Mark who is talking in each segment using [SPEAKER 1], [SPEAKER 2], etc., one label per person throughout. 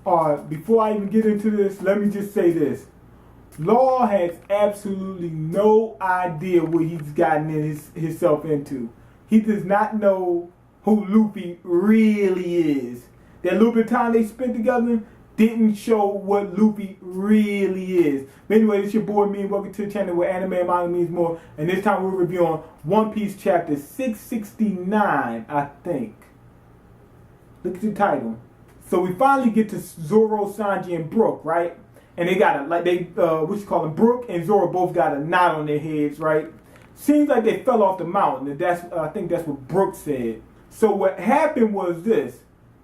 [SPEAKER 1] Alright, before I even get into this, let me just say this. Law has absolutely no idea what he's gotten himself into. He does not know who Luffy really is. That little bit of time they spent together didn't show what Luffy really is. But anyway, it's your boy Mean. Welcome to the channel where anime and manga means more. And this time we're reviewing One Piece chapter 669, I think. Look at the title. So we finally get to Zoro, Sanji, and Brook, right? And they got Brook and Zoro both got a knot on their heads, right? Seems like they fell off the mountain. And I think that's what Brook said. So what happened was this.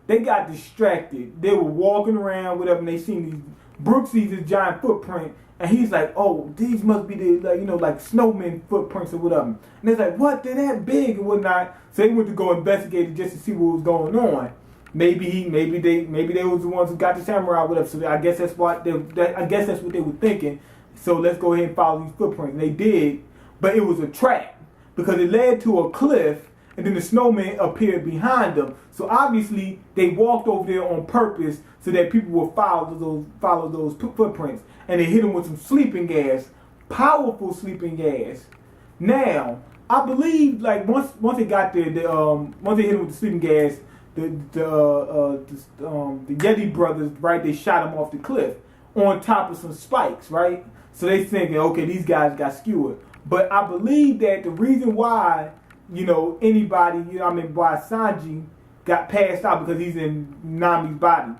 [SPEAKER 1] They got distracted. They were walking around, whatever, and they seen these. Brook sees this giant footprint, and he's like, "Oh, these must be the like snowmen footprints or whatever." And they're like, "What? They're that big and whatnot." So they went to go investigate it just to see what was going on. Maybe they was the ones who got the samurai or whatever. So I guess that's what they were thinking. So let's go ahead and follow these footprints. And they did, but it was a trap because it led to a cliff. And then the snowman appeared behind them. So obviously they walked over there on purpose so that people would follow those footprints. And they hit them with some sleeping gas, powerful sleeping gas. Now I believe like once they got there, once they hit them with the sleeping gas, the Yeti brothers, right? They shot him off the cliff on top of some spikes, right? So they thinking, okay, these guys got skewered. But I believe that the reason why. Why Sanji got passed out because he's in Nami's body.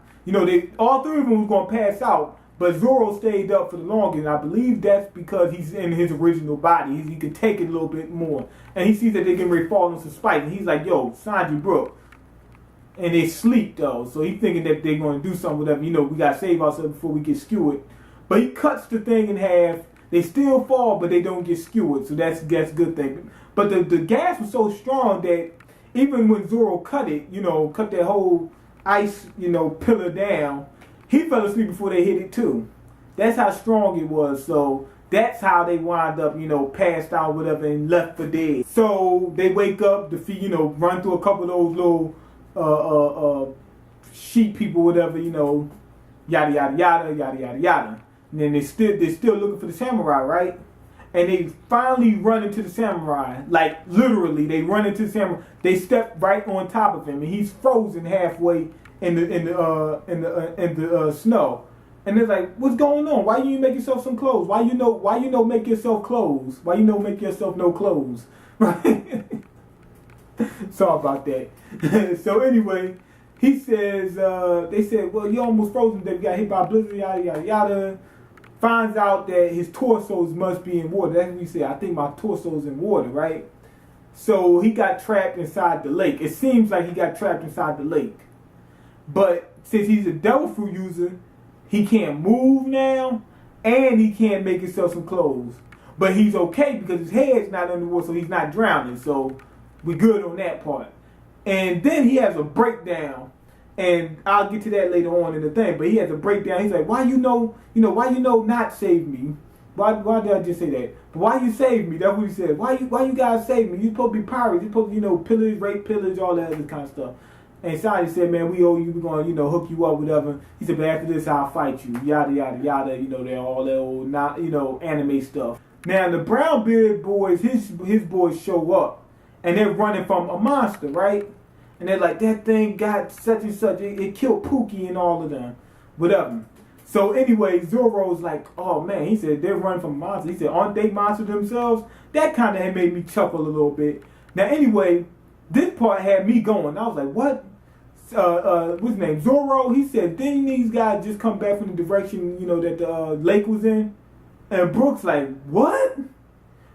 [SPEAKER 1] All three of them was going to pass out, but Zoro stayed up for the longest. And I believe that's because he's in his original body. He could take it a little bit more. And he sees that they're getting ready to fall on some spikes. And he's like, yo, Sanji, Brook. And they sleep, though. So he's thinking that they're going to do something with them. We got to save ourselves before we get skewered. But he cuts the thing in half. They still fall, but they don't get skewered. So that's a good thing. But the gas was so strong that even when Zoro cut that whole ice, pillar down, he fell asleep before they hit it too. That's how strong it was. So that's how they wind up, passed out, whatever, and left for dead. So they wake up, run through a couple of those little sheep people, whatever, yada yada yada yada yada yada. And then they're still looking for the samurai, right? And they finally run into the samurai. Like literally, they run into the samurai. They step right on top of him, and he's frozen halfway in the snow. And they're like, "What's going on? Why you make yourself some clothes? Why make yourself clothes? Why make yourself no clothes?" Right? Sorry about that. So anyway, he says, they said, "Well, you almost frozen. They got hit by a blizzard, yada yada yada." Finds out that his torsos must be in water. That's what he said. I think my torso's in water, right? So he got trapped inside the lake. It seems like he got trapped inside the lake. But since he's a devil fruit user, he can't move now, and he can't make himself some clothes. But he's okay because his head's not underwater, so he's not drowning. So we're good on that part. And then he has a breakdown. And I'll get to that later on in the thing. But he has a breakdown. He's like, why not save me? Why did I just say that? But why you save me? That's what he said. Why you guys save me? You supposed to be pirates. You supposed to, pillage, rape, pillage, all that other kind of stuff. And Sanji said, man, we owe you. We're going to, hook you up, whatever. He said, but after this, I'll fight you. Yada, yada, yada. They're all that old, anime stuff. Now, the brown beard boys, his boys show up. And they're running from a monster, right? And they're like, that thing got such and such. It killed Pookie and all of them. Whatever. So anyway, Zoro's like, oh man. He said, they're running from monsters. He said, aren't they monsters themselves? That kind of had made me chuckle a little bit. Now anyway, this part had me going. I was like, what? What's his name? Zoro, he said, didn't these guys just come back from the direction, that the lake was in? And Brook's like, what?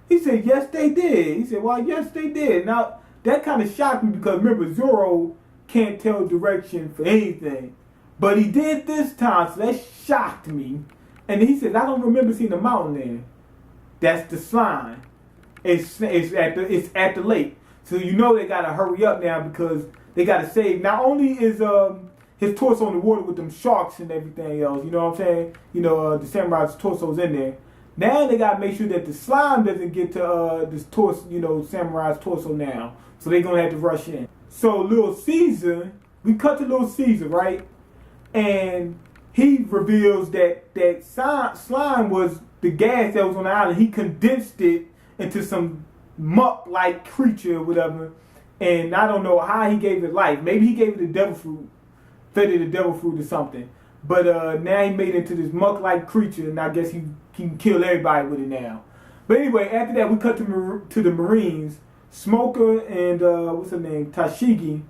[SPEAKER 1] He said, yes, they did. He said, well, yes, they did. Now, that kind of shocked me because remember, Zoro can't tell direction for anything. But he did this time, so that shocked me. And he said, I don't remember seeing a mountain there. That's the slime. It's at the lake. So they got to hurry up now because they got to save. Not only is his torso in the water with them sharks and everything else, you know what I'm saying? The samurai's torso's in there. Now they got to make sure that the slime doesn't get to this torso, samurai's torso now. So they're going to have to rush in. So Little Caesar, we cut to Little Caesar, right? and he reveals that slime was the gas that was on the island. He condensed it into some muck-like creature or whatever, and I don't know how he gave it life. Maybe he gave it the devil fruit, fed it the devil fruit or something. But now he made it into this muck-like creature, and I guess he can kill everybody with it now. But anyway, after that, we cut to the Marines. Smoker and, what's her name, Tashigi,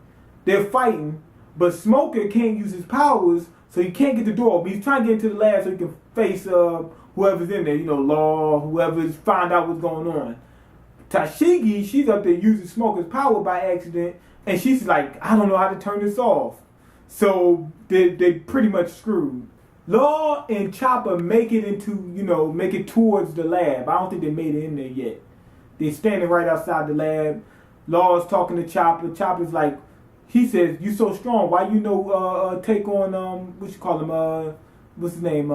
[SPEAKER 1] they're fighting, but Smoker can't use his powers, so he can't get the door open. He's trying to get into the lab so he can face whoever's in there, Law, whoever's find out what's going on. Tashigi, she's up there using Smoker's power by accident, and she's like, I don't know how to turn this off. So they pretty much screwed. Law and Chopper make it towards the lab. I don't think they made it in there yet. They're standing right outside the lab. Law's talking to Chopper. Chopper's like, he says, you so strong. Why take on, what you call him, what's his name,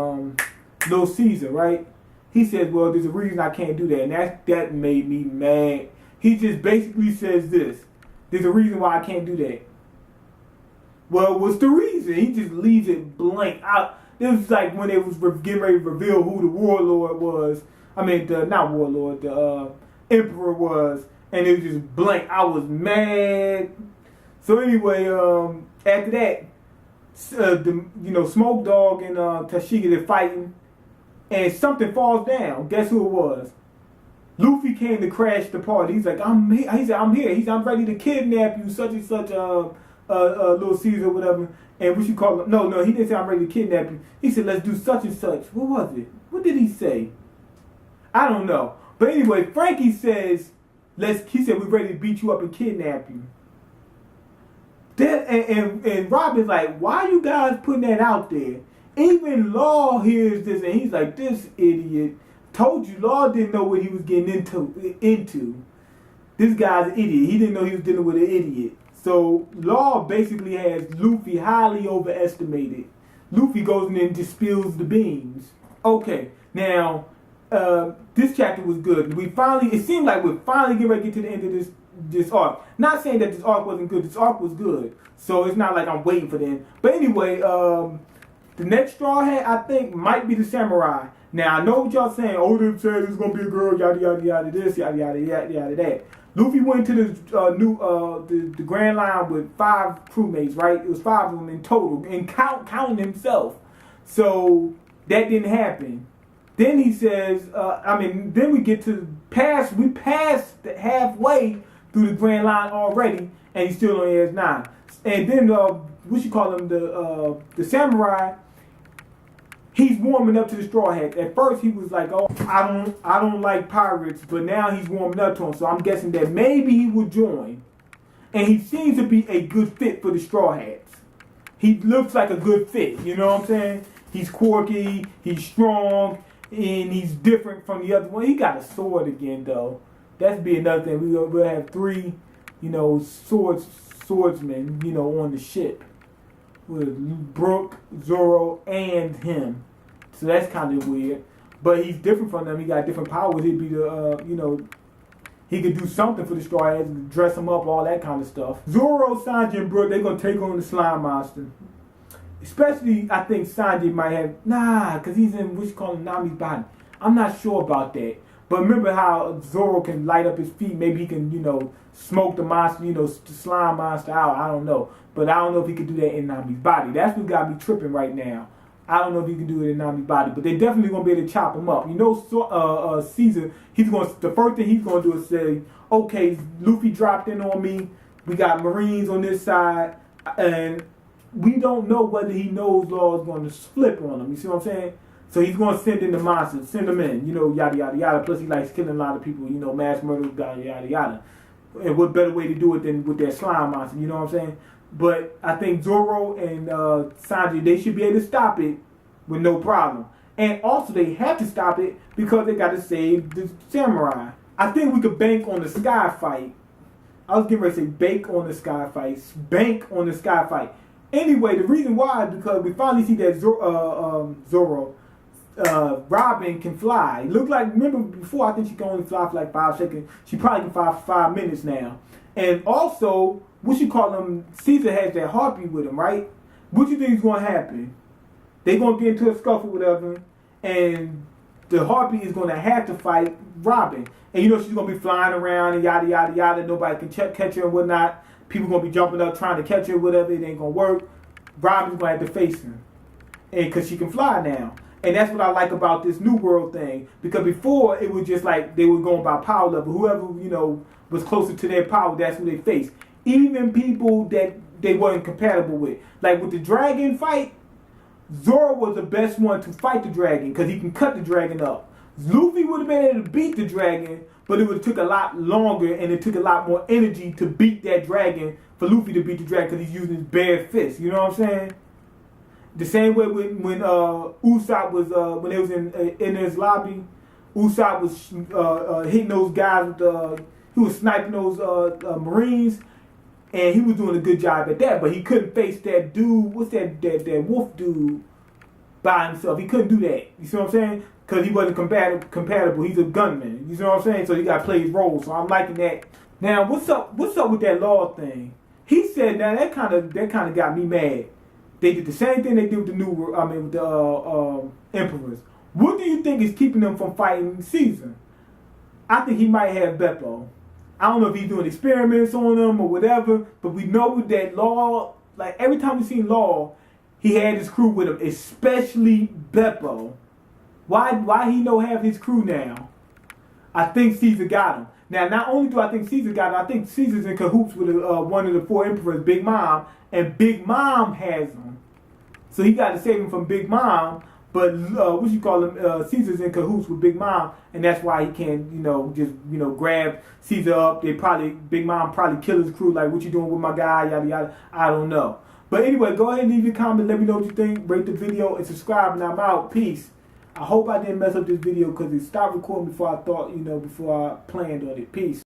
[SPEAKER 1] Little Caesar, right? He says, well, there's a reason I can't do that. And that made me mad. He just basically says this. There's a reason why I can't do that. Well, what's the reason? He just leaves it blank out. It was like when they was getting ready to reveal who the warlord was. I mean, not warlord, the emperor was. And it was just blank. I was mad. So anyway, after that, Smoke Dog and Tashigi, they're fighting. And something falls down. Guess who it was? Luffy came to crash the party. He's like, I'm here. He said, I'm here. I'm ready to kidnap you, such and such, Little Caesar, whatever. And what you call him? No, he didn't say I'm ready to kidnap you. He said, let's do such and such. What was it? What did he say? I don't know. But anyway, Frankie says, he said, we're ready to beat you up and kidnap you. And Robin's like, why are you guys putting that out there? Even Law hears this and he's like, this idiot. Told you, Law didn't know what he was getting into. This guy's an idiot. He didn't know he was dealing with an idiot. So Law basically has Luffy highly overestimated. Luffy goes in there and just spills the beans. Okay, now this chapter was good. It seemed like we're finally getting ready to get to the end of this arc. Not saying that this arc wasn't good. This arc was good. So it's not like I'm waiting for the end. But anyway, the next Straw Hat, I think, might be the Samurai. Now, I know what y'all saying. Oden said it's going to be a girl, yada, yada, yada, this, yada, yada, yada, yada, that. Luffy went to the Grand Line with 5 crewmates, right? It was 5 of them in total, and counting himself. So that didn't happen. Then he says, then we get to we passed halfway through the Grand Line already, and he still only has 9. And then, the Samurai, he's warming up to the Straw Hat. At first, he was like, "Oh, I don't like pirates," but now he's warming up to him. So I'm guessing that maybe he will join. And he seems to be a good fit for the Straw Hats. He looks like a good fit. You know what I'm saying? He's quirky, he's strong, and he's different from the other one. He got a sword again, though. That's be another thing. We'll have 3, swordsmen, on the ship. With Brook, Zoro, and him. So that's kind of weird. But he's different from them. He got different powers. He'd be he could do something for the Straw Hats, dress them up, all that kind of stuff. Zoro, Sanji, and Brook, they're going to take on the Slime Monster. Especially, I think Sanji might have, because he's in, Nami's body. I'm not sure about that. But remember how Zoro can light up his feet. Maybe he can, smoke the monster, the slime monster out. I don't know. But I don't know if he can do that in Nami's body. That's what got me tripping right now. I don't know if he can do it in Nami's body. But they're definitely going to be able to chop him up. Caesar, the first thing he's going to do is say, okay, Luffy dropped in on me. We got Marines on this side. And we don't know whether he knows Law is going to flip on him. You see what I'm saying? So he's going to send in the monsters, send them in, yada, yada, yada. Plus he likes killing a lot of people, mass murder, yada, yada, yada. And what better way to do it than with that slime monster, you know what I'm saying? But I think Zoro and Sanji, they should be able to stop it with no problem. And also they have to stop it because they got to save the samurai. I think we could bank on the sky fight. I was getting ready to say bank on the sky fight. Bank on the sky fight. Anyway, the reason why is because we finally see that Zoro, Robin can fly. Remember before, I think she can only fly for like 5 seconds. She probably can fly for 5 minutes now. And also, Caesar has that heartbeat with him, right? what you think is going to happen? They're going to get into a scuffle, whatever, and the Harpy is going to have to fight Robin. And you know she's going to be flying around and yada, yada, yada. Nobody can catch her and whatnot. People going to be jumping up trying to catch her, whatever. It ain't going to work. Robin's going to have to face him. And because she can fly now. And that's what I like about this New World thing. Because before, it was just like they were going by power level. Whoever, you know, was closer to their power, that's who they faced. Even people that they weren't compatible with. Like with the dragon fight, Zoro was the best one to fight the dragon because he can cut the dragon up. Luffy would have been able to beat the dragon, but it would have took a lot longer and it took a lot more energy to beat that dragon for Luffy to beat the dragon because he's using his bare fist. You know what I'm saying? The same way when Usopp was when they was in his lobby, Usopp was hitting those guys with he was sniping those Marines, and he was doing a good job at that. But he couldn't face that dude. What's that wolf dude by himself? He couldn't do that. You see what I'm saying? Because he wasn't compatible. He's a gunman. You see what I'm saying? So he got to play his role. So I'm liking that. Now what's up with that law thing? He said now that kind of got me mad. They did the same thing they did with the emperors. What do you think is keeping them from fighting Caesar? I think he might have Beppo. I don't know if he's doing experiments on them or whatever, but we know that Law, like every time we seen Law, he had his crew with him, especially Beppo. Why he don't have his crew now? I think Caesar got him. Now, not only do I think Caesar got him, I think Caesar's in cahoots with one of the four emperors, Big Mom, and Big Mom has him. So he got to save him from Big Mom, but Caesar's in cahoots with Big Mom, and that's why he can't, just grab Caesar up. Big Mom probably kill his crew, like, what you doing with my guy, yada yada. I don't know. But anyway, go ahead and leave your comment, let me know what you think, rate the video, and subscribe, and I'm out. Peace. I hope I didn't mess up this video because it stopped recording before I thought, before I planned on it. Peace.